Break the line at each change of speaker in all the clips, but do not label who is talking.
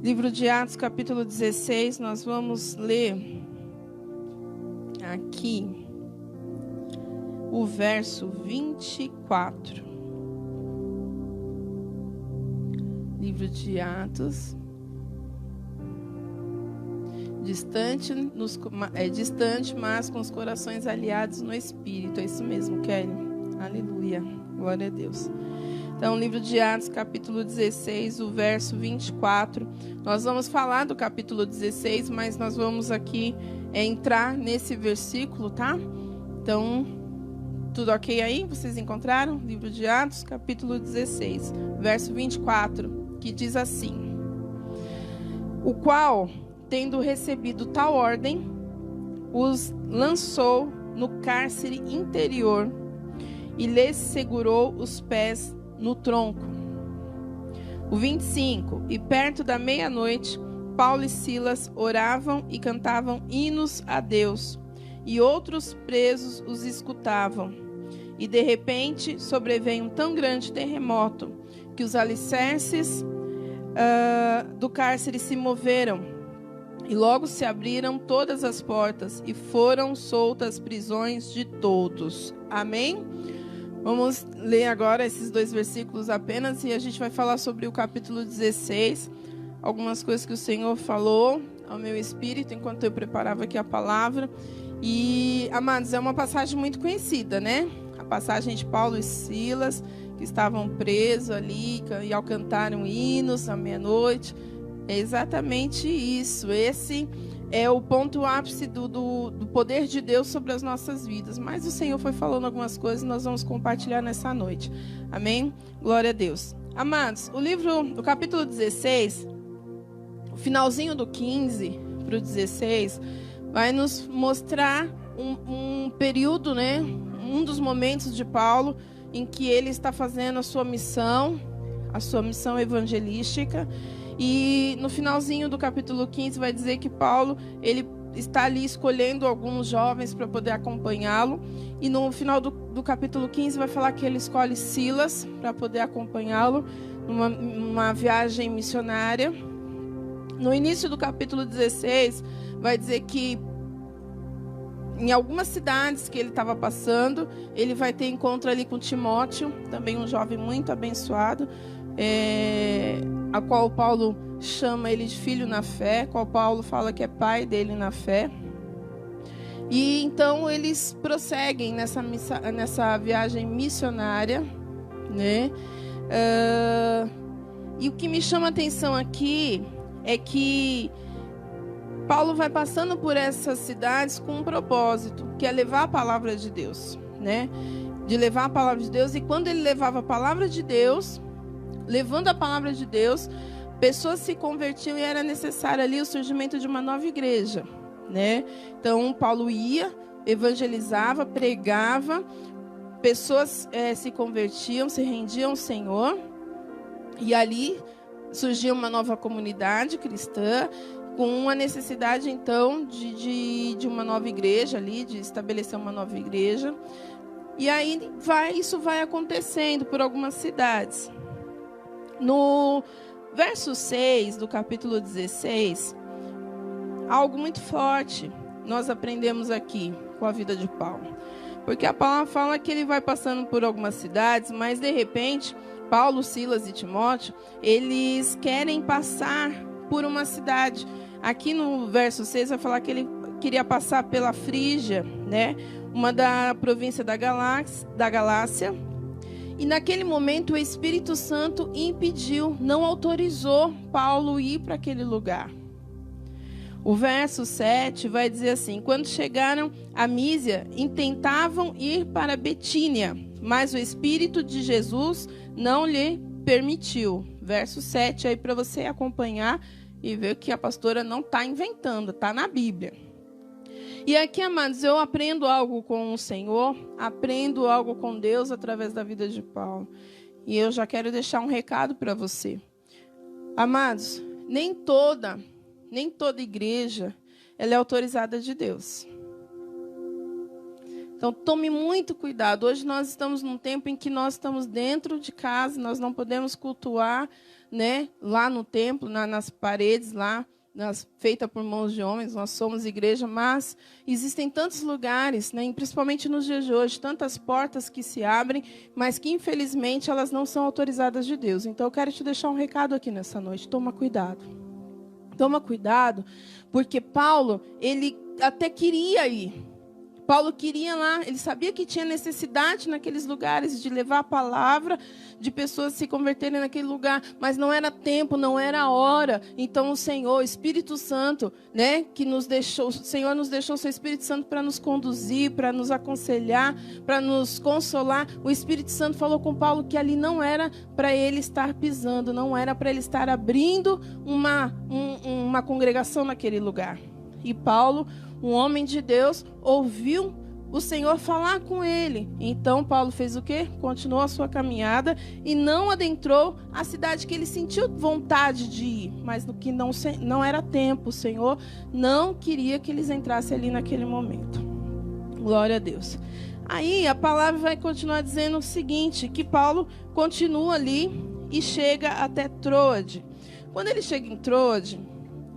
Livro de Atos, capítulo 16, nós vamos ler aqui o verso 24. Livro de Atos. Distante, mas com os corações aliados no Espírito. É isso mesmo, Kelly. Aleluia. Glória a Deus. Então, livro de Atos, capítulo 16, o verso 24. Nós vamos falar do capítulo 16, mas nós vamos aqui entrar nesse versículo, tá? Então, tudo ok aí? Vocês encontraram? Livro de Atos, capítulo 16, verso 24, que diz assim: o qual, tendo recebido tal ordem, os lançou no cárcere interior e lhes segurou os pés no tronco. O 25. E perto da meia-noite, Paulo e Silas oravam e cantavam hinos a Deus, e outros presos os escutavam. E de repente sobreveio um tão grande terremoto que os alicerces do cárcere se moveram, e logo se abriram todas as portas e foram soltas as prisões de todos. Amém? Vamos ler agora esses dois versículos apenas e a gente vai falar sobre o capítulo 16, algumas coisas que o Senhor falou ao meu espírito enquanto eu preparava aqui a palavra. E, amados, é uma passagem muito conhecida, né? A passagem de Paulo e Silas, que estavam presos ali e ao cantarem hinos à meia-noite. É exatamente isso. Esse é o ponto ápice do poder de Deus sobre as nossas vidas. Mas o Senhor foi falando algumas coisas e nós vamos compartilhar nessa noite. Amém? Glória a Deus. Amados, o capítulo 16, o finalzinho do 15 para o 16, vai nos mostrar um período, né? Um dos momentos de Paulo em que ele está fazendo a sua missão evangelística. E no finalzinho do capítulo 15 vai dizer que Paulo, ele está ali escolhendo alguns jovens para poder acompanhá-lo. E no final do capítulo 15 vai falar que ele escolhe Silas para poder acompanhá-lo numa viagem missionária. No início do capítulo 16 vai dizer que em algumas cidades que ele estava passando, ele vai ter encontro ali com Timóteo, também um jovem muito abençoado, a qual Paulo chama ele de filho na fé, qual Paulo fala que é pai dele na fé. E então eles prosseguem nessa viagem missionária, né? E o que me chama a atenção aqui é que Paulo vai passando por essas cidades com um propósito, que é levar a palavra de Deus, né? De levar a palavra de Deus. E quando ele levava a palavra de Deus, levando a palavra de Deus, pessoas se convertiam e era necessário ali o surgimento de uma nova igreja, né? Então, Paulo ia, evangelizava, pregava, pessoas se convertiam, se rendiam ao Senhor, e ali surgia uma nova comunidade cristã, com a necessidade, então, de uma nova igreja ali, de estabelecer uma nova igreja. E aí isso vai acontecendo por algumas cidades. No verso 6 do capítulo 16, algo muito forte nós aprendemos aqui com a vida de Paulo. Porque a palavra fala que ele vai passando por algumas cidades, mas de repente, Paulo, Silas e Timóteo, eles querem passar por uma cidade. Aqui no verso 6 vai falar que ele queria passar pela Frígia, né? Uma da província da Galácia. E naquele momento o Espírito Santo impediu, não autorizou Paulo ir para aquele lugar. O verso 7 vai dizer assim: quando chegaram a Mísia, intentavam ir para Betínia, mas o Espírito de Jesus não lhe permitiu. Verso 7 aí para você acompanhar e ver que a pastora não está inventando, está na Bíblia. E aqui, amados, eu aprendo algo com o Senhor, aprendo algo com Deus através da vida de Paulo. E eu já quero deixar um recado para você. Amados, nem toda igreja ela é autorizada de Deus. Então, tome muito cuidado. Hoje nós estamos num tempo em que nós estamos dentro de casa, nós não podemos cultuar né, lá no templo, nas paredes lá, feita por mãos de homens, nós somos igreja, mas existem tantos lugares, né, principalmente nos dias de hoje, tantas portas que se abrem, mas que infelizmente elas não são autorizadas de Deus. Então eu quero te deixar um recado aqui nessa noite, toma cuidado. Toma cuidado, porque Paulo, ele até queria ir. Paulo queria lá, ele sabia que tinha necessidade naqueles lugares de levar a palavra, de pessoas se converterem naquele lugar, mas não era tempo, não era hora. Então o Senhor, o Espírito Santo, né, que nos deixou, o Senhor nos deixou o seu Espírito Santo para nos conduzir, para nos aconselhar, para nos consolar. O Espírito Santo falou com Paulo que ali não era para ele estar pisando, não era para ele estar abrindo uma congregação naquele lugar. E Paulo, um homem de Deus, ouviu o Senhor falar com ele. Então Paulo fez o quê? Continuou a sua caminhada e não adentrou a cidade que ele sentiu vontade de ir, mas no que não era tempo. O Senhor não queria que eles entrassem ali naquele momento. Glória a Deus. Aí a palavra vai continuar dizendo o seguinte, que Paulo continua ali e chega até Troade. Quando ele chega em Troade,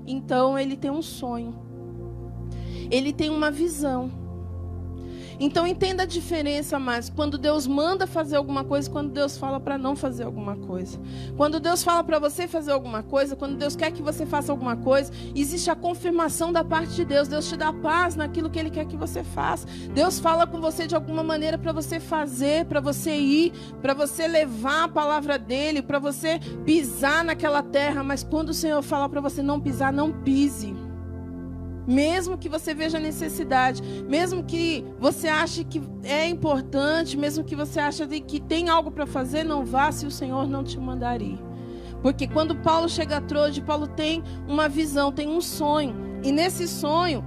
então ele tem um sonho. Ele tem uma visão. Então entenda a diferença mais. Quando Deus manda fazer alguma coisa, quando Deus fala para não fazer alguma coisa. Quando Deus fala para você fazer alguma coisa, quando Deus quer que você faça alguma coisa, existe a confirmação da parte de Deus. Deus te dá paz naquilo que Ele quer que você faça. Deus fala com você de alguma maneira para você fazer, para você ir, para você levar a palavra dEle, para você pisar naquela terra. Mas quando o Senhor fala para você não pisar, não pise. Mesmo que você veja necessidade, mesmo que você ache que é importante, mesmo que você ache que tem algo para fazer, não vá se o Senhor não te mandar ir. Porque quando Paulo chega a Troade, Paulo tem uma visão, tem um sonho. E nesse sonho,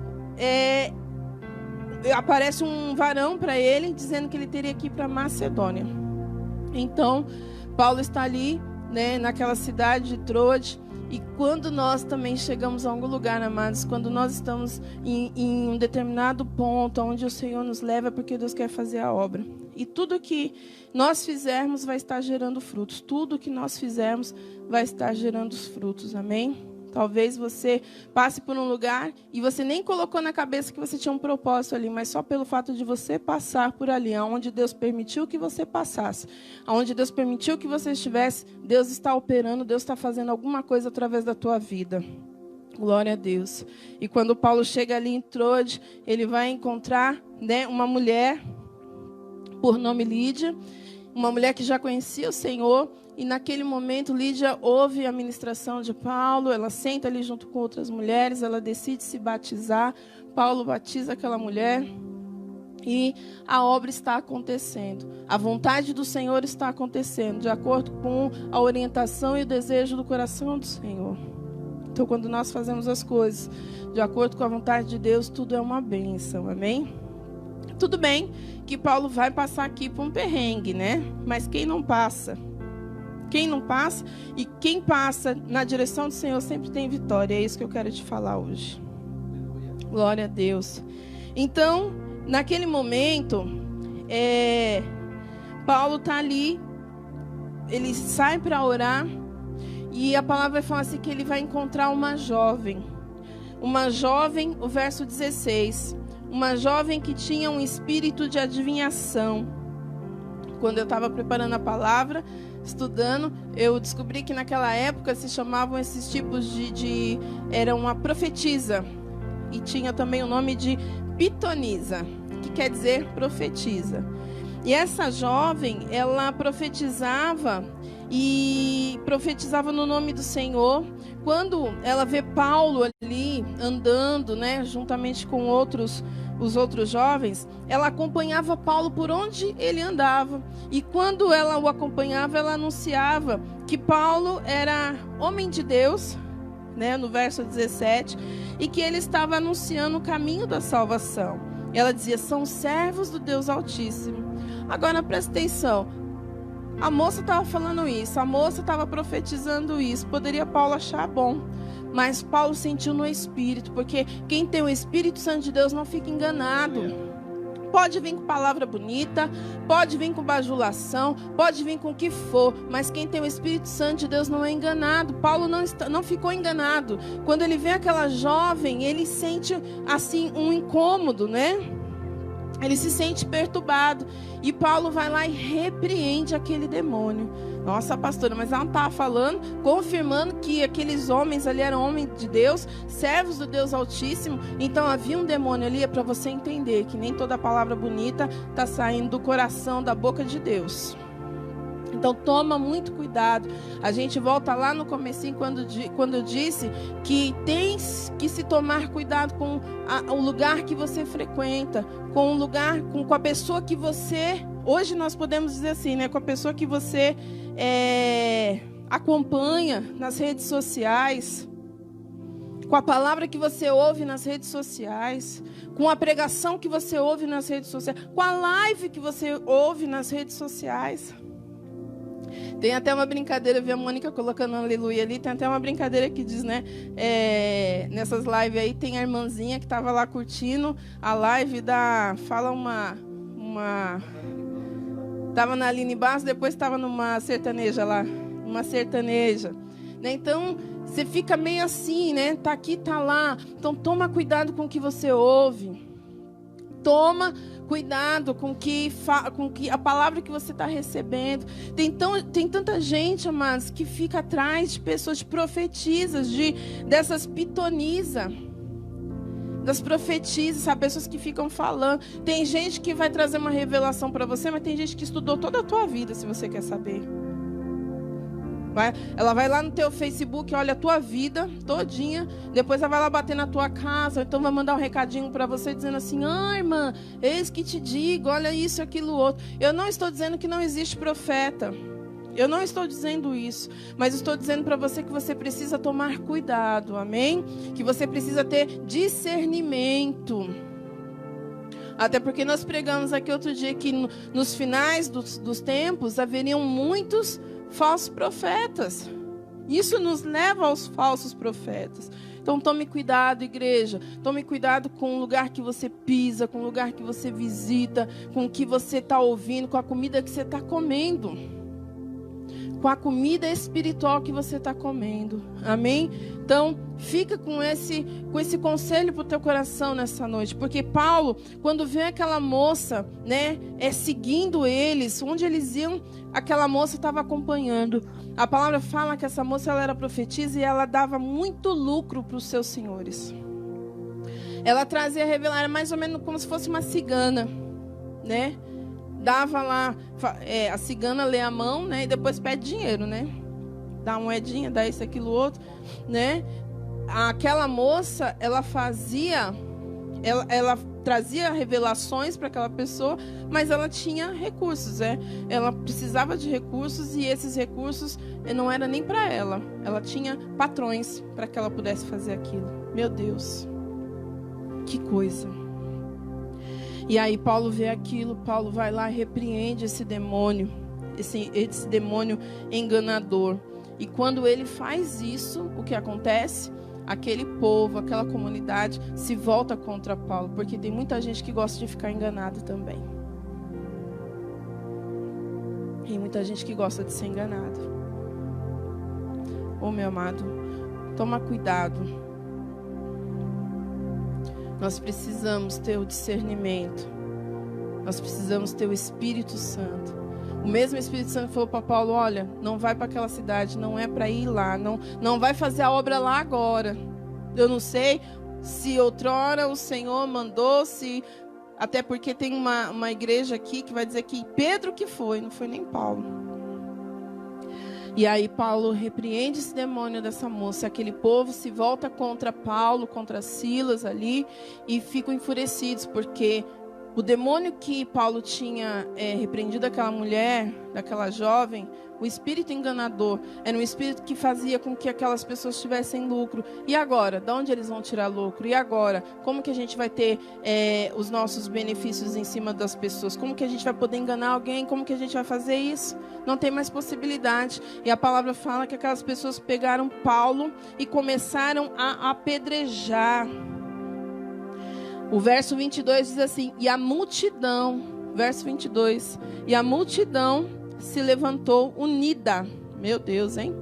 aparece um varão para ele, dizendo que ele teria que ir para Macedônia. Então, Paulo está ali, né, naquela cidade de Troade. E quando nós também chegamos a algum lugar, amados, quando nós estamos em um determinado ponto, onde o Senhor nos leva, é porque Deus quer fazer a obra. E tudo que nós fizermos vai estar gerando frutos. Tudo que nós fizermos vai estar gerando os frutos, amém? Talvez você passe por um lugar e você nem colocou na cabeça que você tinha um propósito ali, mas só pelo fato de você passar por ali, aonde Deus permitiu que você passasse, aonde Deus permitiu que você estivesse, Deus está operando, Deus está fazendo alguma coisa através da tua vida. Glória a Deus. E quando Paulo chega ali em Troade, ele vai encontrar, né, uma mulher por nome Lídia, uma mulher que já conhecia o Senhor. E naquele momento, Lídia ouve a ministração de Paulo, ela senta ali junto com outras mulheres, ela decide se batizar. Paulo batiza aquela mulher e a obra está acontecendo. A vontade do Senhor está acontecendo, de acordo com a orientação e o desejo do coração do Senhor. Então, quando nós fazemos as coisas de acordo com a vontade de Deus, tudo é uma bênção, amém? Tudo bem que Paulo vai passar aqui por um perrengue, né? Mas quem não passa? Quem não passa e quem passa na direção do Senhor sempre tem vitória. É isso que eu quero te falar hoje. Glória a Deus. Então, naquele momento, Paulo está ali, ele sai para orar e a palavra vai falar assim que ele vai encontrar uma jovem. Uma jovem, o verso 16, uma jovem que tinha um espírito de adivinhação. Quando eu estava preparando a palavra, estudando, eu descobri que naquela época se chamavam esses tipos era uma profetisa. E tinha também o nome de pitonisa, que quer dizer profetiza. E essa jovem, ela profetizava e profetizava no nome do Senhor. Quando ela vê Paulo ali andando, né, juntamente com os outros jovens, ela acompanhava Paulo por onde ele andava. E quando ela o acompanhava, ela anunciava que Paulo era homem de Deus, né, no verso 17, e que ele estava anunciando o caminho da salvação. Ela dizia, são servos do Deus Altíssimo. Agora presta atenção, a moça estava falando isso, a moça estava profetizando isso, poderia Paulo achar bom, mas Paulo sentiu no Espírito, porque quem tem o Espírito Santo de Deus não fica enganado. Pode vir com palavra bonita, pode vir com bajulação, pode vir com o que for, mas quem tem o Espírito Santo de Deus não é enganado. Paulo não ficou enganado. Quando ele vê aquela jovem, ele sente assim um incômodo, né? Ele se sente perturbado. E Paulo vai lá e repreende aquele demônio. Nossa, pastora, mas ela não estava falando, confirmando que aqueles homens ali eram homens de Deus, servos do Deus Altíssimo. Então havia um demônio ali, é para você entender que nem toda palavra bonita está saindo do coração, da boca de Deus. Então toma muito cuidado. A gente volta lá no comecinho quando eu disse que tem que se tomar cuidado com o lugar que você frequenta, com o lugar, com a pessoa que você, hoje nós podemos dizer assim, né, com a pessoa que você acompanha nas redes sociais, com a palavra que você ouve nas redes sociais, com a pregação que você ouve nas redes sociais, com a live que você ouve nas redes sociais. Tem até uma brincadeira, eu vi a Mônica colocando aleluia ali, tem até uma brincadeira que diz, né, nessas lives aí, tem a irmãzinha que estava lá curtindo a live estava na Aline Barros, depois estava numa sertaneja lá, uma sertaneja, né? Então, você fica meio assim, né, tá aqui, tá lá, então toma cuidado com o que você ouve, toma cuidado com a palavra que você está recebendo. Tem tanta gente, amados, que fica atrás de pessoas, de profetisas, dessas pitonisas, das profetisas, sabe? Pessoas que ficam falando. Tem gente que vai trazer uma revelação para você, mas tem gente que estudou toda a tua vida, se você quer saber. Ela vai lá no teu Facebook, olha a tua vida todinha, depois ela vai lá bater na tua casa, então vai mandar um recadinho para você dizendo assim: irmã, eis que te digo, olha isso, aquilo, outro. Eu não estou dizendo que não existe profeta, eu não estou dizendo isso, mas estou dizendo para você que você precisa tomar cuidado, amém? Que você precisa ter discernimento. Até porque nós pregamos aqui outro dia que nos finais dos tempos haveriam muitos falsos profetas. Isso nos leva aos falsos profetas. Então tome cuidado, igreja. Tome cuidado com o lugar que você pisa, com o lugar que você visita, com o que você está ouvindo, com a comida que você está comendo, com a comida espiritual que você está comendo. Amém? Então, fica com esse conselho para o teu coração nessa noite. Porque Paulo, quando vê aquela moça, né, seguindo eles, onde eles iam, aquela moça estava acompanhando. A palavra fala que essa moça ela era profetisa e ela dava muito lucro para os seus senhores. Ela trazia revelar, era mais ou menos como se fosse uma cigana, né? Dava lá, a cigana lê a mão, né? E depois pede dinheiro, né? Dá uma moedinha, dá isso, aquilo, outro, né? Aquela moça, ela trazia revelações para aquela pessoa, mas ela tinha recursos, Ela precisava de recursos e esses recursos não era nem para ela. Ela tinha patrões para que ela pudesse fazer aquilo. Meu Deus, que coisa! E aí Paulo vê aquilo, Paulo vai lá e repreende esse demônio, esse demônio enganador. E quando ele faz isso, o que acontece? Aquele povo, aquela comunidade se volta contra Paulo, porque tem muita gente que gosta de ficar enganada também. Tem muita gente que gosta de ser enganada. Ô, meu amado, toma cuidado. Nós precisamos ter o discernimento. Nós precisamos ter o Espírito Santo. O mesmo Espírito Santo falou para Paulo: olha, não vai para aquela cidade, não é para ir lá, não vai fazer a obra lá agora. Eu não sei se outrora o Senhor mandou, até porque tem uma igreja aqui que vai dizer que Pedro que foi, não foi nem Paulo. E aí Paulo repreende esse demônio dessa moça. Aquele povo se volta contra Paulo, contra Silas ali, e ficam enfurecidos, porque o demônio que Paulo tinha repreendido daquela mulher, daquela jovem, o espírito enganador, era um espírito que fazia com que aquelas pessoas tivessem lucro. E agora? De onde eles vão tirar lucro? E agora? Como que a gente vai ter os nossos benefícios em cima das pessoas? Como que a gente vai poder enganar alguém? Como que a gente vai fazer isso? Não tem mais possibilidade. E a palavra fala que aquelas pessoas pegaram Paulo e começaram a apedrejar. O verso 22 diz assim: e a multidão, verso 22, e a multidão se levantou unida, meu Deus, hein?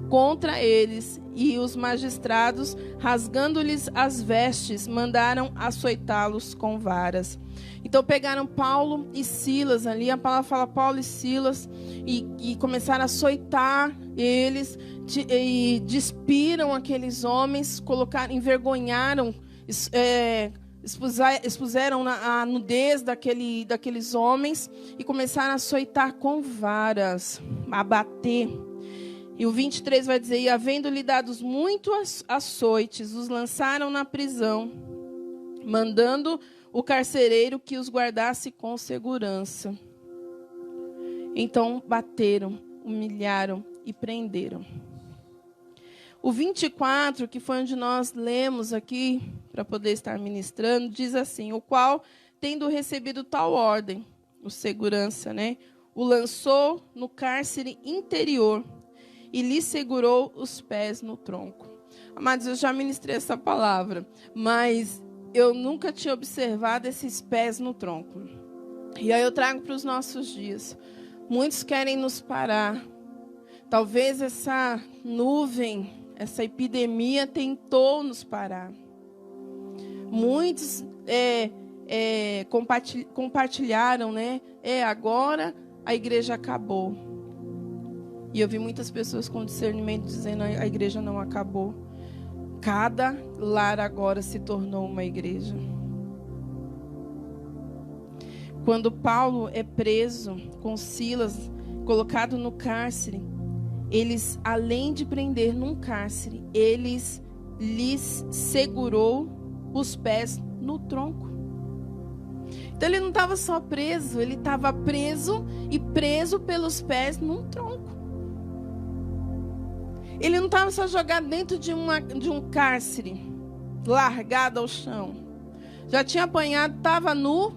Contra eles, e os magistrados, rasgando-lhes as vestes, mandaram açoitá-los com varas. Então pegaram Paulo e Silas, ali a palavra fala Paulo e Silas, e começaram a açoitar eles, e despiram aqueles homens, envergonharam, expuseram a nudez daqueles homens, e começaram a açoitar com varas, a bater. E o 23 vai dizer: e havendo-lhe dados muitos açoites, os lançaram na prisão, mandando o carcereiro que os guardasse com segurança. Então bateram, humilharam e prenderam. O 24, que foi onde nós lemos aqui, para poder estar ministrando, diz assim: o qual, tendo recebido tal ordem, o segurança, né, o lançou no cárcere interior, e lhe segurou os pés no tronco. Amados, eu já ministrei essa palavra, mas eu nunca tinha observado esses pés no tronco. E aí eu trago para os nossos dias. Muitos querem nos parar. Talvez essa nuvem, essa epidemia tentou nos parar. Muitos compartilharam, né? Agora a igreja acabou. E eu vi muitas pessoas com discernimento dizendo: a igreja não acabou. Cada lar agora se tornou uma igreja. Quando Paulo é preso com Silas, colocado no cárcere, eles, além de prender num cárcere, lhes segurou os pés no tronco. Então ele não estava só preso, ele estava preso e preso pelos pés num tronco. Ele não estava só jogado dentro de um cárcere, largado ao chão. Já tinha apanhado, estava no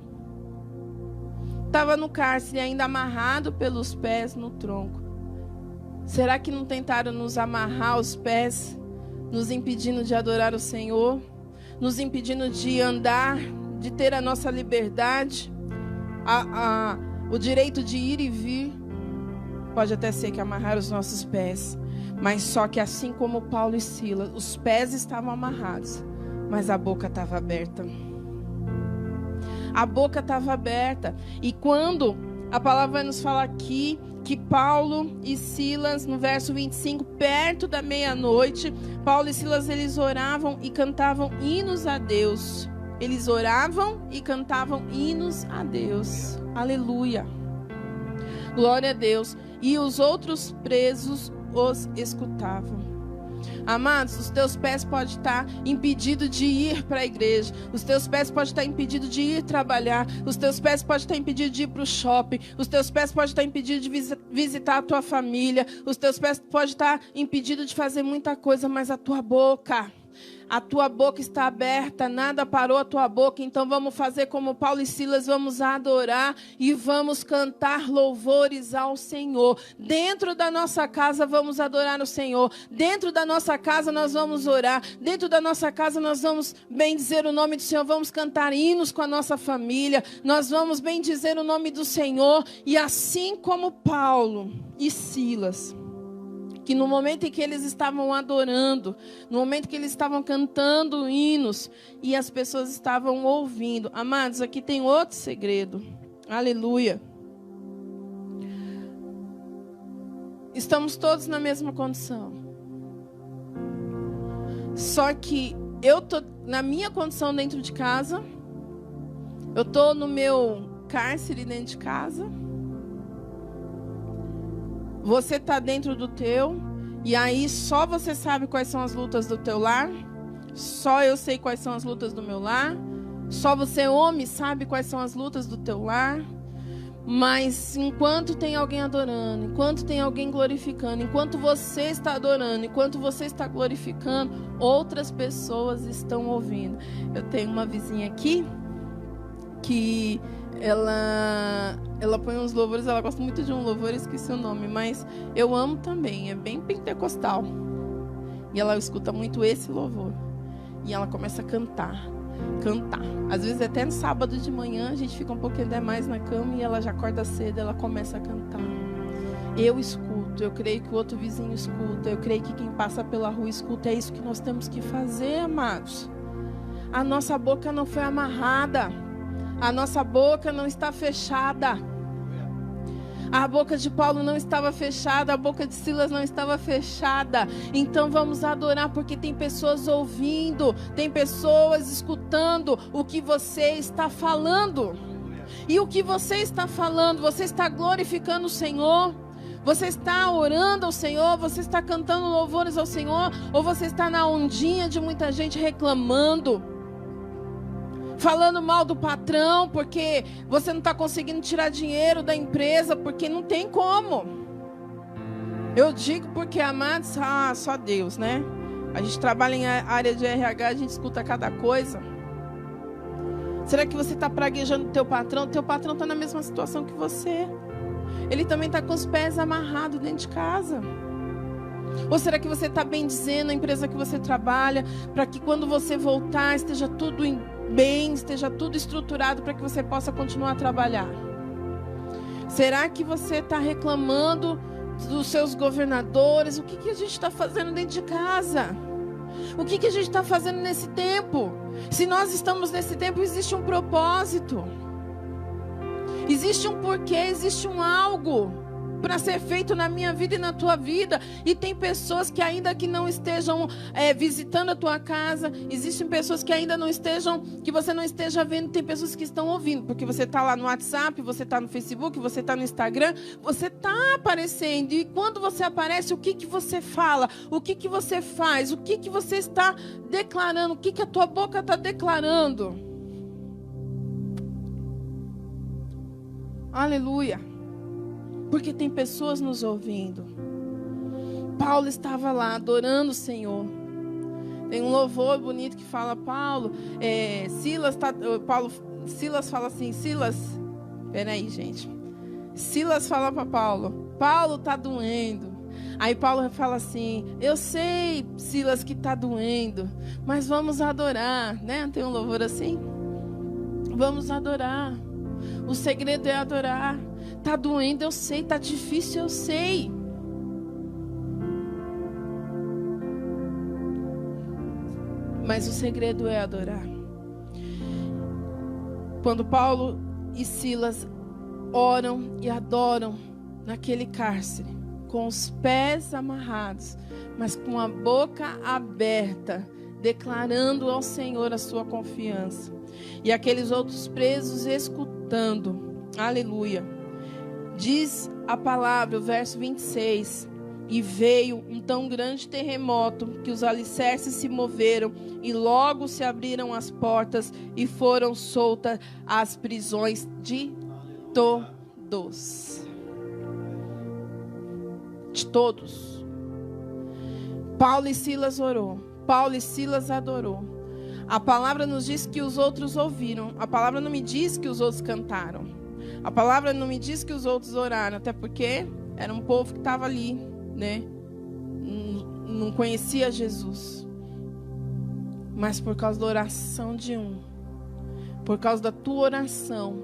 cárcere, ainda amarrado pelos pés no tronco. Será que não tentaram nos amarrar os pés, nos impedindo de adorar o Senhor, nos impedindo de andar, de ter a nossa liberdade, o direito de ir e vir? Pode até ser que amarraram os nossos pés. Mas só que assim como Paulo e Silas, os pés estavam amarrados, mas a boca estava aberta. A boca estava aberta. E quando a palavra vai nos falar aqui que Paulo e Silas, no verso 25, perto da meia-noite, Paulo e Silas, eles oravam e cantavam hinos a Deus. Eles oravam e cantavam hinos a Deus. Aleluia. Glória a Deus. E os outros presos os escutavam. Amados, os teus pés podem estar impedidos de ir para a igreja. Os teus pés podem estar impedidos de ir trabalhar. Os teus pés podem estar impedidos de ir para o shopping. Os teus pés podem estar impedidos de visitar a tua família. Os teus pés podem estar impedidos de fazer muita coisa, mas a tua boca está aberta, nada parou a tua boca. Então vamos fazer como Paulo e Silas, vamos adorar e vamos cantar louvores ao Senhor. Dentro da nossa casa vamos adorar o Senhor. Dentro da nossa casa nós vamos orar. Dentro da nossa casa nós vamos bendizer o nome do Senhor. Vamos cantar hinos com a nossa família. Nós vamos bendizer o nome do Senhor. E assim como Paulo e Silas, que no momento em que eles estavam adorando, no momento que eles estavam cantando hinos, e as pessoas estavam ouvindo. Amados, aqui tem outro segredo. Aleluia. Estamos todos na mesma condição. Só que eu tô na minha condição dentro de casa. Eu tô no meu cárcere dentro de casa. Você está dentro do teu, e aí só você sabe quais são as lutas do teu lar, só eu sei quais são as lutas do meu lar, só você, homem, sabe quais são as lutas do teu lar. Mas enquanto tem alguém adorando, enquanto tem alguém glorificando, enquanto você está adorando, enquanto você está glorificando, outras pessoas estão ouvindo. Eu tenho uma vizinha aqui que ela põe uns louvores, ela gosta muito de um louvor, esqueci o nome, mas eu amo também, é bem pentecostal. E ela escuta muito esse louvor. E ela começa a cantar. cantar. Às vezes até no sábado de manhã a gente fica um pouquinho mais na cama e ela já acorda cedo, ela começa a cantar. Eu escuto, eu creio que o outro vizinho escuta, eu creio que quem passa pela rua escuta. É isso que nós temos que fazer, amados. A nossa boca não foi amarrada, a nossa boca não está fechada. A boca de Paulo não estava fechada, a boca de Silas não estava fechada. Então vamos adorar, porque tem pessoas ouvindo, tem pessoas escutando o que você está falando. E o que você está falando, você está glorificando o Senhor? Você está orando ao Senhor? Você está cantando louvores ao Senhor? Ou você está na ondinha de muita gente reclamando? Falando mal do patrão, porque você não está conseguindo tirar dinheiro da empresa, porque não tem como. Eu digo porque, amados, só Deus, né? A gente trabalha em área de RH, a gente escuta cada coisa. Será que você está praguejando o teu patrão? O teu patrão está na mesma situação que você. Ele também está com os pés amarrados dentro de casa. Ou será que você está bendizendo a empresa que você trabalha, para que quando você voltar esteja tudo bem, esteja tudo estruturado para que você possa continuar a trabalhar? Será que você está reclamando dos seus governadores? O que a gente está fazendo dentro de casa? O que a gente está fazendo nesse tempo? Se nós estamos nesse tempo, existe um propósito. Existe um porquê, existe um algo para ser feito na minha vida e na tua vida. E tem pessoas que ainda que não estejam visitando a tua casa, existem pessoas que ainda não estejam, que você não esteja vendo, tem pessoas que estão ouvindo, porque você está lá no WhatsApp, você está no Facebook, você está no Instagram, você está aparecendo. E quando você aparece, o que você fala? O que você faz? O que você está declarando? O que a tua boca está declarando? Aleluia. Porque tem pessoas nos ouvindo. Paulo estava lá adorando o Senhor. Tem um louvor bonito que fala, Silas fala assim, peraí, gente. Silas fala para Paulo, Paulo tá doendo. Aí Paulo fala assim, eu sei, Silas, que tá doendo, mas vamos adorar, né? Tem um louvor assim? Vamos adorar. O segredo é adorar. Tá doendo, eu sei. Tá difícil, eu sei. Mas o segredo é adorar. Quando Paulo e Silas oram e adoram naquele cárcere, com os pés amarrados, mas com a boca aberta, declarando ao Senhor a sua confiança. E aqueles outros presos escutando. Aleluia. Diz a palavra, o verso 26. E veio um tão grande terremoto que os alicerces se moveram e logo se abriram as portas e foram soltas as prisões de todos. De todos. Paulo e Silas orou. Paulo e Silas adorou. A palavra nos diz que os outros ouviram. A palavra não me diz que os outros cantaram. A palavra não me diz que os outros oraram. Até porque era um povo que estava ali, né? Não conhecia Jesus. Mas por causa da oração de um, por causa da tua oração,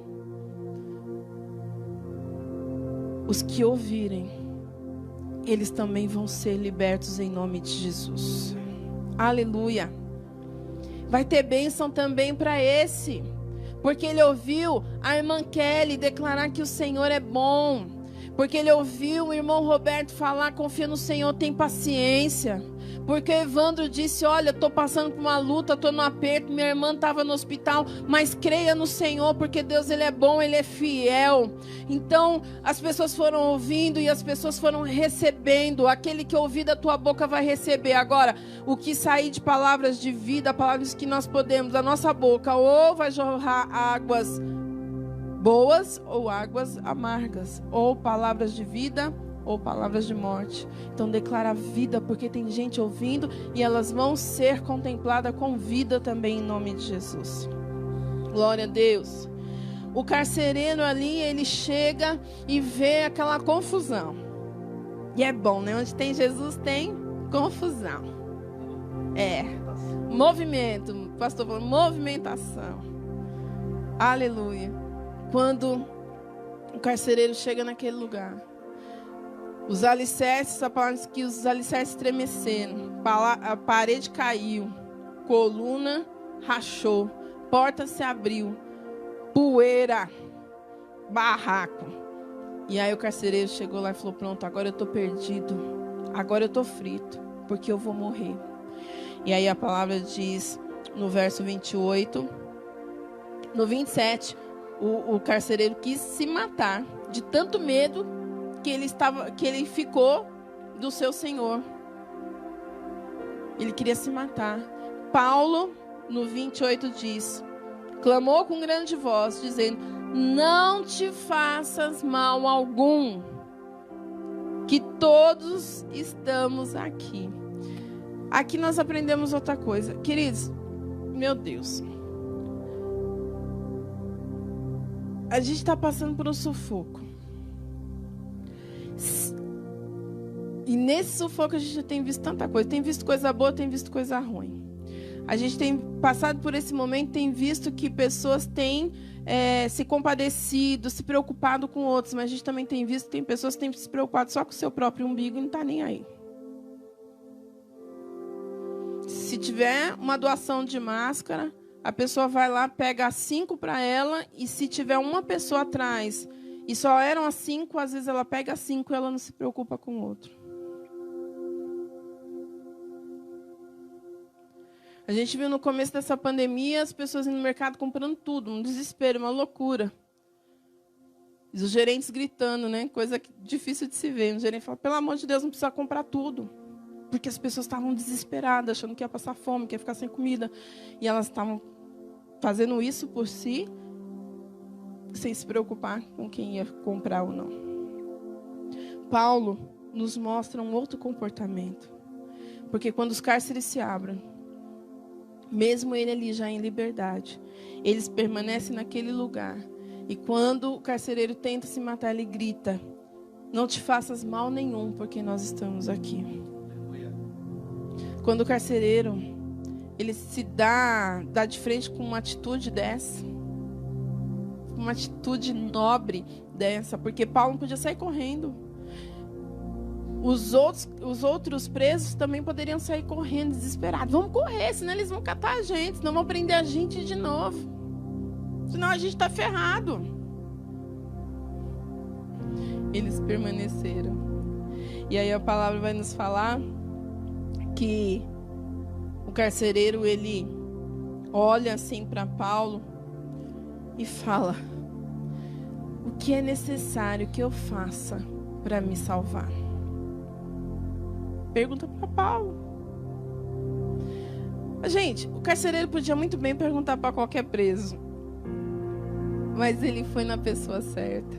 os que ouvirem, eles também vão ser libertos em nome de Jesus. Aleluia. Vai ter bênção também para esse, porque ele ouviu a irmã Kelly declarar que o Senhor é bom, porque ele ouviu o irmão Roberto falar, confia no Senhor, tem paciência. Porque Evandro disse, olha, estou passando por uma luta, estou no aperto, minha irmã estava no hospital, mas creia no Senhor, porque Deus, Ele é bom, Ele é fiel. Então, as pessoas foram ouvindo e as pessoas foram recebendo. Aquele que ouvir da tua boca vai receber. Agora, o que sair de palavras de vida, palavras que nós podemos, da nossa boca, ou vai jorrar águas boas ou águas amargas, ou palavras de vida ou palavras de morte. Então declara vida, porque tem gente ouvindo e elas vão ser contempladas com vida também em nome de Jesus. Glória a Deus. O carcereiro ali, ele chega e vê aquela confusão. E é bom, né? Onde tem Jesus tem confusão. Movimento. O pastor falou, movimentação. Aleluia. Quando o carcereiro chega naquele lugar, os alicerces, a palavra diz que os alicerces estremeceram, a parede caiu, coluna rachou, porta se abriu, poeira, barraco. E aí o carcereiro chegou lá e falou, pronto, agora eu estou perdido, agora eu estou frito, porque eu vou morrer. E aí a palavra diz no verso 28, no 27, o carcereiro quis se matar de tanto medo que ele ficou do seu senhor. Ele queria se matar. Paulo, no 28, diz, clamou com grande voz, dizendo, não te faças mal algum, que todos estamos aqui. Aqui nós aprendemos outra coisa. Queridos, meu Deus, a gente está passando por um sufoco. E nesse sufoco a gente já tem visto tanta coisa. Tem visto coisa boa, tem visto coisa ruim. A gente tem passado por esse momento, tem visto que pessoas têm se compadecido, se preocupado com outros. Mas a gente também tem visto que tem pessoas que têm se preocupado só com o seu próprio umbigo e não está nem aí. Se tiver uma doação de máscara, a pessoa vai lá, pega as 5 para ela. E se tiver uma pessoa atrás e só eram as 5, às vezes ela pega as 5 e ela não se preocupa com o outro. A gente viu no começo dessa pandemia as pessoas indo no mercado comprando tudo, um desespero, uma loucura. E os gerentes gritando, né? Coisa difícil de se ver. O gerente fala, pelo amor de Deus, não precisa comprar tudo. Porque as pessoas estavam desesperadas, achando que ia passar fome, que ia ficar sem comida. E elas estavam fazendo isso por si, sem se preocupar com quem ia comprar ou não. Paulo nos mostra um outro comportamento. Porque quando os cárceres se abrem, mesmo ele ali já em liberdade, eles permanecem naquele lugar. E quando o carcereiro tenta se matar, ele grita, não te faças mal nenhum, porque nós estamos aqui. Quando o carcereiro, ele se dá de frente com uma atitude dessa, uma atitude nobre dessa, porque Paulo não podia sair correndo. Os outros presos também poderiam sair correndo, desesperados. Vamos correr, senão eles vão catar a gente, senão vão prender a gente de novo. Senão a gente está ferrado. Eles permaneceram. E aí a palavra vai nos falar que o carcereiro, ele olha assim para Paulo e fala, o que é necessário que eu faça para me salvar? Pergunta para Paulo. Gente, o carcereiro podia muito bem perguntar para qualquer preso. Mas ele foi na pessoa certa.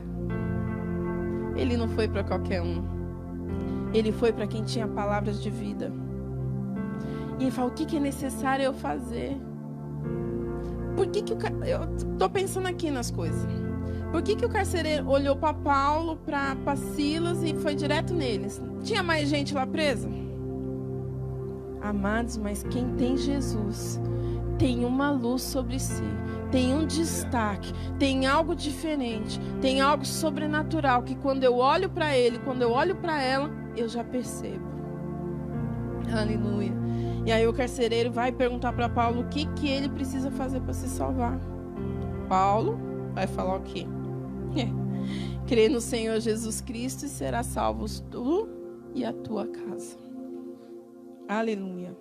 Ele não foi para qualquer um. Ele foi para quem tinha palavras de vida. E ele fala, o que é necessário eu fazer? Por que eu estou pensando aqui nas coisas. Por que o carcereiro olhou para Paulo, para Silas e foi direto neles? Tinha mais gente lá presa? Amados, mas quem tem Jesus tem uma luz sobre si, tem um destaque, tem algo diferente, tem algo sobrenatural que quando eu olho para ele, quando eu olho para ela, eu já percebo. Aleluia. E aí o carcereiro vai perguntar para Paulo o que ele precisa fazer para se salvar. Paulo vai falar o quê? Crê no Senhor Jesus Cristo e será salvo tu e a tua casa. Aleluia.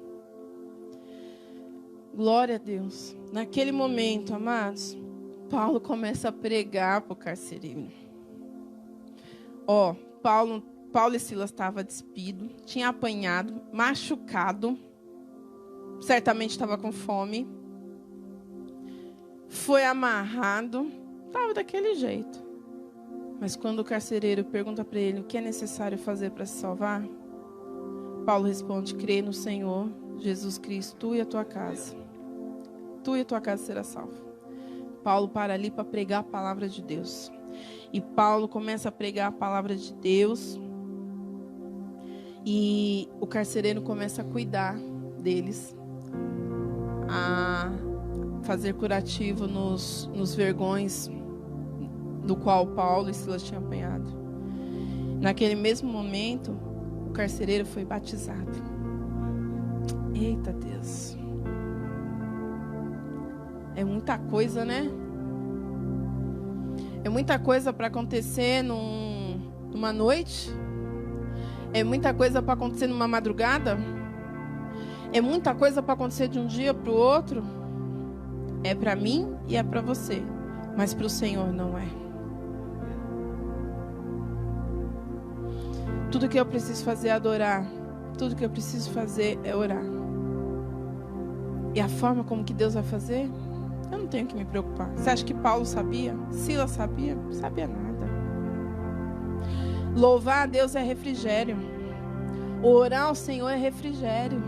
Glória a Deus. Naquele momento, amados, Paulo começa a pregar para o carcereiro. Paulo e Silas estavam despidos, tinha apanhado, machucado, certamente estava com fome, foi amarrado, estava daquele jeito. Mas quando o carcereiro pergunta para ele o que é necessário fazer para se salvar, Paulo responde, crê no Senhor Jesus Cristo, tu e a tua casa. Tu e a tua casa será salvo. Paulo para ali para pregar a palavra de Deus. E Paulo começa a pregar a palavra de Deus. E o carcereiro começa a cuidar deles a fazer curativo nos vergões do qual Paulo e Silas tinham apanhado. Naquele mesmo momento, o carcereiro foi batizado. Eita Deus! É muita coisa, né? É muita coisa para acontecer numa noite. É muita coisa para acontecer numa madrugada. É muita coisa para acontecer de um dia para o outro. É para mim e é para você. Mas para o Senhor não é. Tudo que eu preciso fazer é adorar. Tudo que eu preciso fazer é orar. E a forma como que Deus vai fazer, eu não tenho que me preocupar. Você acha que Paulo sabia? Silas sabia? Não sabia nada. Louvar a Deus é refrigério. Orar ao Senhor é refrigério.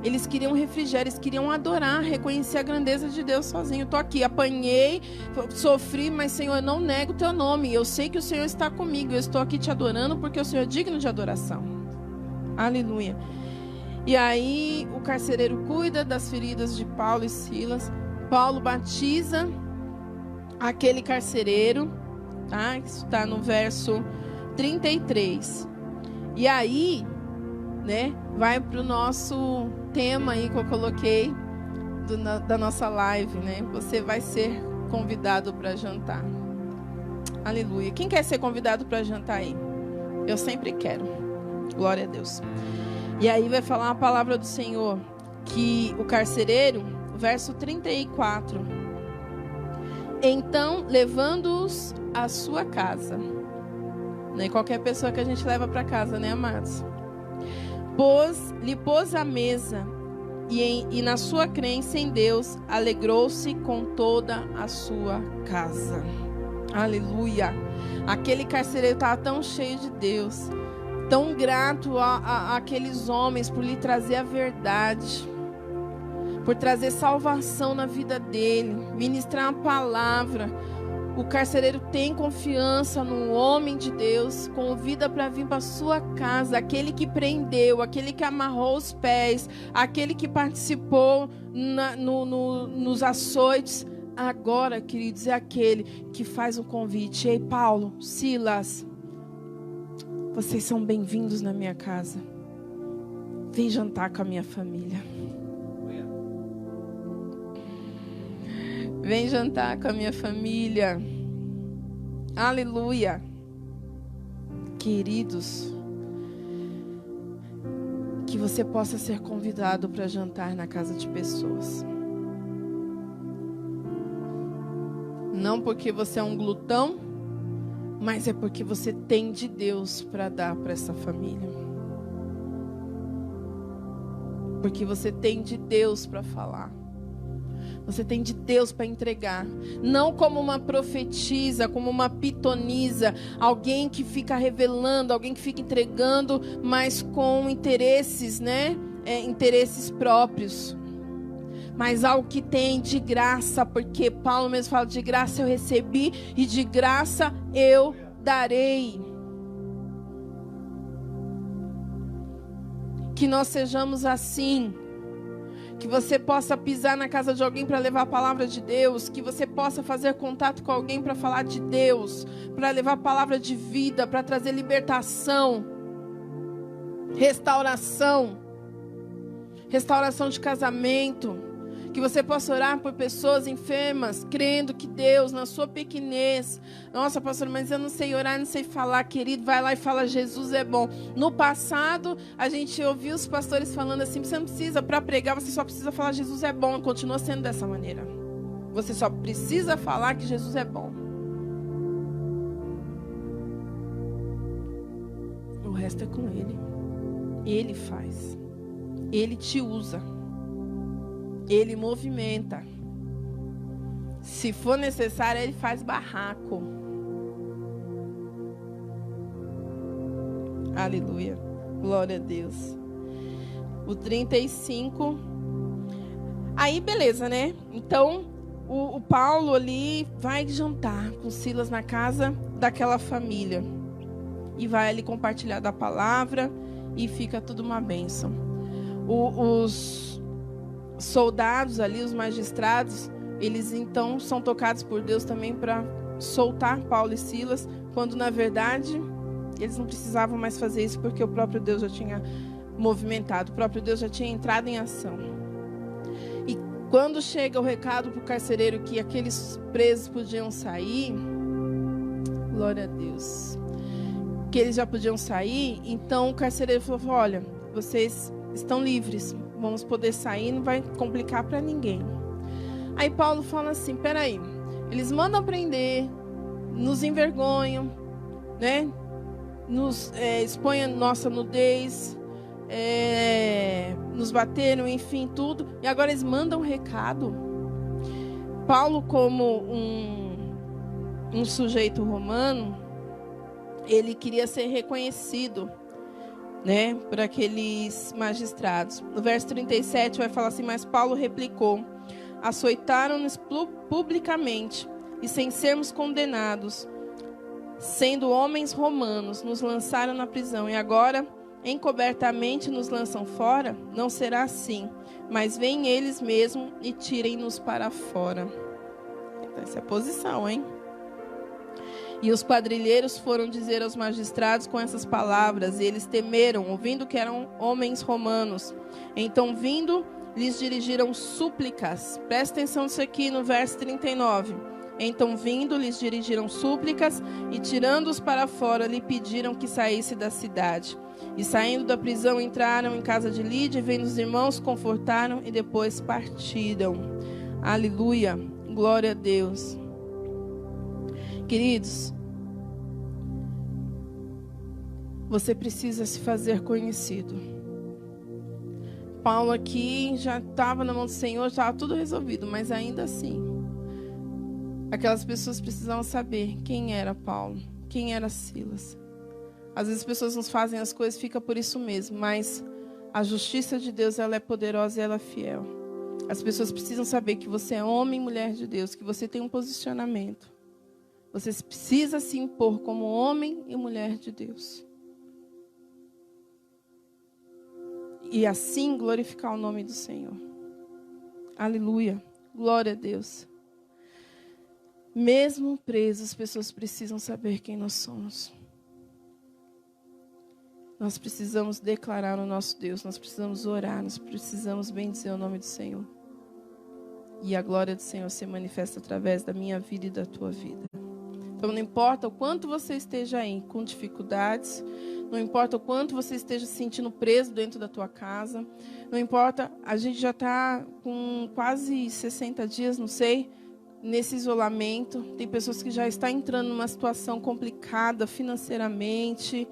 Eles queriam refrigério, eles queriam adorar, reconhecer a grandeza de Deus sozinho. Estou aqui, apanhei, sofri, mas Senhor, eu não nego o teu nome. Eu sei que o Senhor está comigo. Eu estou aqui te adorando porque o Senhor é digno de adoração. Aleluia. E aí o carcereiro cuida das feridas de Paulo e Silas. Paulo batiza aquele carcereiro, tá? Isso está no verso 33. E aí, né, vai para o nosso tema aí que eu coloquei da nossa live, né? Você vai ser convidado para jantar. Aleluia. Quem quer ser convidado para jantar aí? Eu sempre quero. Glória a Deus. E aí vai falar a palavra do Senhor, que o carcereiro, verso 34. Então, levando-os à sua casa. Nem qualquer pessoa que a gente leva para casa, né, amados? Lhe pôs a mesa e na sua crença em Deus, alegrou-se com toda a sua casa. Aleluia. Aquele carcereiro estava tão cheio de Deus, tão grato àqueles homens por lhe trazer a verdade, por trazer salvação na vida dele, ministrar a palavra. O carcereiro tem confiança no homem de Deus, convida para vir para sua casa, aquele que prendeu, aquele que amarrou os pés, aquele que participou nos açoites. Agora, queridos, é aquele que faz um convite. Ei, Paulo, Silas, vocês são bem-vindos na minha casa. Vem jantar com a minha família. Vem jantar com a minha família. Aleluia. Queridos, que você possa ser convidado para jantar na casa de pessoas. Não porque você é um glutão, mas é porque você tem de Deus para dar para essa família. Porque você tem de Deus para falar. Você tem de Deus para entregar. Não como uma profetisa, como uma pitonisa. Alguém que fica revelando, alguém que fica entregando, mas com interesses, né? Interesses próprios. Mas algo que tem de graça, porque Paulo mesmo fala, de graça eu recebi e de graça eu darei. Que nós sejamos assim. Que você possa pisar na casa de alguém para levar a palavra de Deus. Que você possa fazer contato com alguém para falar de Deus. Para levar a palavra de vida, para trazer libertação. Restauração. Restauração de casamento. Que você possa orar por pessoas enfermas, crendo que Deus, na sua pequenez... Nossa, pastor, mas eu não sei orar, não sei falar, querido. Vai lá e fala, Jesus é bom. No passado, a gente ouviu os pastores falando assim, você não precisa, para pregar, você só precisa falar, Jesus é bom. E continua sendo dessa maneira. Você só precisa falar que Jesus é bom. O resto é com Ele. Ele faz. Ele te usa. Ele movimenta. Se for necessário, Ele faz barraco. Aleluia. Glória a Deus. O 35. Aí, beleza, né? Então, o Paulo ali vai jantar com Silas na casa daquela família. E vai ali compartilhar da palavra. E fica tudo uma bênção. Os soldados ali, os magistrados, eles então são tocados por Deus também para soltar Paulo e Silas, quando na verdade eles não precisavam mais fazer isso, porque o próprio Deus já tinha movimentado, o próprio Deus já tinha entrado em ação. E quando chega o recado para o carcereiro que aqueles presos podiam sair, glória a Deus, que eles já podiam sair, então o carcereiro falou: olha, vocês estão livres, vamos poder sair, não vai complicar para ninguém. Aí Paulo fala assim: peraí, eles mandam prender, nos envergonham, né? Nos expõem a nossa nudez, nos bateram, enfim, tudo. E agora eles mandam um recado. Paulo, como um sujeito romano, ele queria ser reconhecido, né, por aqueles magistrados. No verso 37 vai falar assim: mas Paulo replicou: açoitaram-nos publicamente e sem sermos condenados, sendo homens romanos, nos lançaram na prisão, e agora encobertamente nos lançam fora? Não será assim, mas vêm eles mesmos e tirem-nos para fora. Essa é a posição, hein? E os quadrilheiros foram dizer aos magistrados com essas palavras, e eles temeram, ouvindo que eram homens romanos. Então, vindo, lhes dirigiram súplicas. Presta atenção nisso aqui no verso 39. Então, vindo, lhes dirigiram súplicas, e tirando-os para fora, lhe pediram que saísse da cidade. E saindo da prisão, entraram em casa de Lídia, e vendo os irmãos, confortaram e depois partiram. Aleluia, glória a Deus. Queridos, você precisa se fazer conhecido. Paulo aqui já estava na mão do Senhor, estava tudo resolvido, mas ainda assim, aquelas pessoas precisavam saber quem era Paulo, quem era Silas. Às vezes as pessoas nos fazem as coisas, fica por isso mesmo, mas a justiça de Deus, ela é poderosa e ela é fiel. As pessoas precisam saber que você é homem e mulher de Deus, que você tem um posicionamento. Você precisa se impor como homem e mulher de Deus. E assim glorificar o nome do Senhor. Aleluia. Glória a Deus. Mesmo presos, as pessoas precisam saber quem nós somos. Nós precisamos declarar o nosso Deus. Nós precisamos orar. Nós precisamos bendizer o nome do Senhor. E a glória do Senhor se manifesta através da minha vida e da tua vida. Então, não importa o quanto você esteja aí com dificuldades, não importa o quanto você esteja se sentindo preso dentro da tua casa, não importa, a gente já está com quase 60 dias, não sei, nesse isolamento. Tem pessoas que já estão entrando numa situação complicada financeiramente,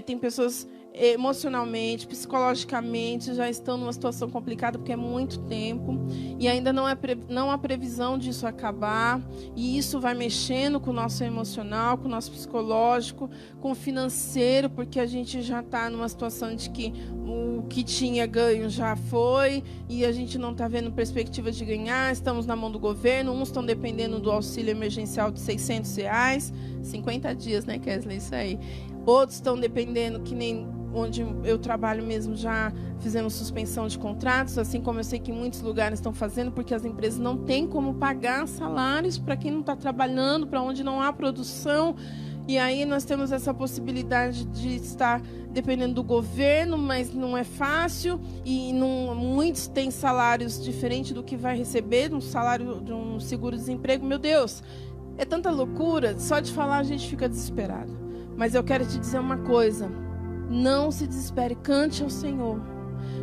tem pessoas emocionalmente, psicologicamente, já estão numa situação complicada porque é muito tempo e ainda não há previsão disso acabar, e isso vai mexendo com o nosso emocional, com o nosso psicológico, com o financeiro, porque a gente já está numa situação de que o que tinha ganho já foi e a gente não está vendo perspectiva de ganhar. Estamos na mão do governo, uns estão dependendo do auxílio emergencial de R$600, 50 dias, né, Kesley, isso aí. Outros estão dependendo, que nem onde eu trabalho mesmo, já fizemos suspensão de contratos, assim como eu sei que muitos lugares estão fazendo, porque as empresas não têm como pagar salários para quem não está trabalhando, para onde não há produção. E aí nós temos essa possibilidade de estar dependendo do governo, mas não é fácil, e muitos têm salários diferentes do que vai receber, um salário de um seguro-desemprego. Meu Deus, é tanta loucura, só de falar a gente fica desesperado. Mas eu quero te dizer uma coisa: não se desespere, cante ao Senhor,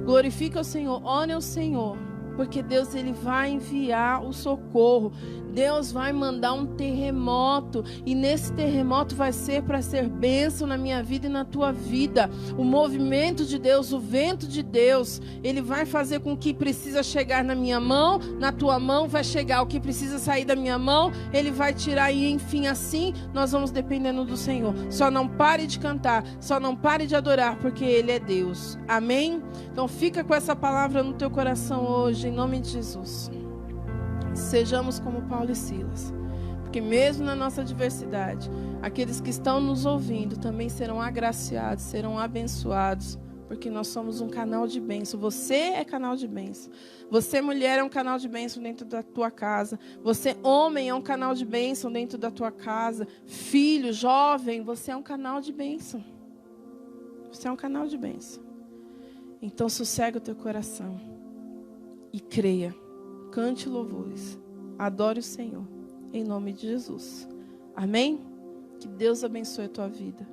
glorifique ao Senhor, ore ao Senhor, porque Deus, Ele vai enviar o socorro. Deus vai mandar um terremoto, e nesse terremoto vai ser para ser bênção na minha vida e na tua vida. O movimento de Deus, o vento de Deus, Ele vai fazer com que precisa chegar na minha mão, na tua mão vai chegar. O que precisa sair da minha mão, Ele vai tirar, e enfim, assim nós vamos dependendo do Senhor. Só não pare de cantar, só não pare de adorar, porque Ele é Deus. Amém? Então fica com essa palavra no teu coração hoje, em nome de Jesus. Sejamos como Paulo e Silas, porque mesmo na nossa adversidade, aqueles que estão nos ouvindo também serão agraciados, serão abençoados Porque nós somos um canal de bênção. Você é canal de bênção. Você, mulher, é um canal de bênção dentro da tua casa. Você, homem, é um canal de bênção dentro da tua casa. Filho, jovem, você é um canal de bênção. Você é um canal de bênção. Então, sossega o teu coração. E creia. Cante louvores. Adore o Senhor. Em nome de Jesus. Amém? Que Deus abençoe a tua vida.